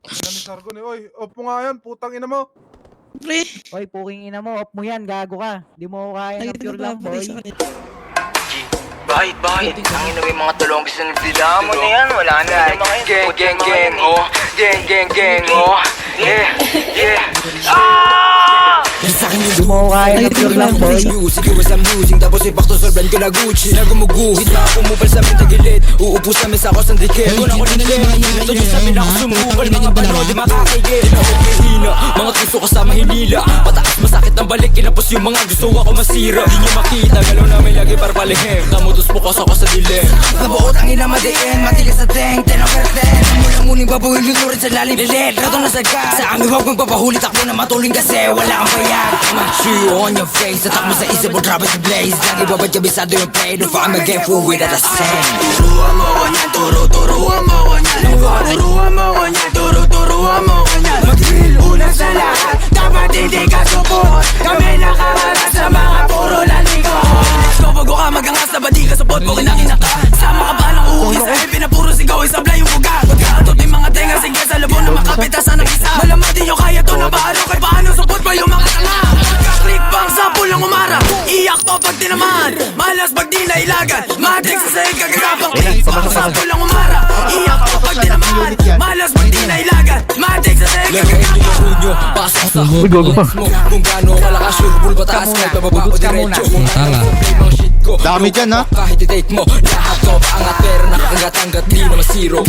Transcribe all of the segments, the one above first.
Kami Sargon eh. Oy, off mo nga yan, putang ina mo. Pre, Oy, puking ina mo, off mo yan, gago ka. Di mo ko kaya ay, ng pure lang, boy. Bakit? Ang ina may mga tulong gusto ng bila mo na yan. Wala na. Gang, oh. Gang, oh. Yeah. Ah! Di mo ko kaya ng pure lang, boy. Music, iwas ang musing. Tapos ipakto solbran ko na Gucci. Na gumuguhit, mga pumupal sa amin tagilid. Uupo sa mesa ko sa dikit. Kung ako lilit, tuloy sa amin ako sumukal. Mga pano, di makakigil. Hina, mga tuso kasama hinila. Pataas masakit ang balik, kinapos yung mga gusto ako masira. Di nyo makita, galaw namin lagi para palihim. Tamutos bukas ako sa dilim. Nabuot ang ina madiin, matigas sa teng, 10 over 10. Mula muning babuhin, lunurin sa lalim bilit. Rato na sagad, sa amin huwag magpapahulit. Takbo na matuling kasi wala kang bayag. See you on your face, tatak mo sa isip mo, drop it to blaze. Lagi babad kabisado yung play, no I'm a game fool with the same. Turuan mo ko niyan, turuan mo ko niyan. Turuan mo ko niyan, turuan mo ko niyan. Mag-drill, unang sa lahat, dapat hindi ka support. Kami nakaharap sa mga puro lalikot. Let's go, bago ka magangas na ba di ka support mo kinakina ka. Sama ka ba ng uukis sa heavy na puro sigaw, isabla yung buga. Pagkaatot yung mga tenga, sige sa labo na makapita sa nag-isa. Malamang di nyo kaya to na paano kay paano support pa yung mga tanga. Click bang sa pulang umara, iyak to pag tinamaan. Malas pag di nailagan, matik sa sahig kagasapang. Click bang sa pulang umara, iyak to pag tinamaan. Malas pag di nailagan, matik sa sahig kagasapang. Pasok sa homeless mo, kung gaano kalakas yung bulba taas ka, bababa o diretso. Dami dyan, ha? Kahit i-date mo, lahat ko paangat pero nakakangat-angat, di naman zero.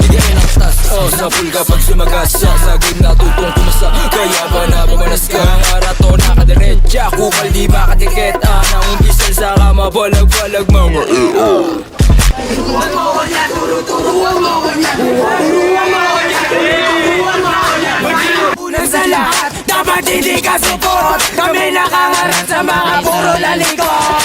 Bigyan ng tas, sa pulga pag sumagasa. Sa game natutong kumasa, kaya ba napamanas ka? Ang arato nakadiretsa, kupal di makadikit. Anang diesel sa kama, balag-balag mga Turuan mo ko niya, turuan mo ko niya. Turuan mo ko niya, turuan mo ko niya. Unang sa lahat, dapat hindi ka support. Kami nakaharap sa mga puro lalikot.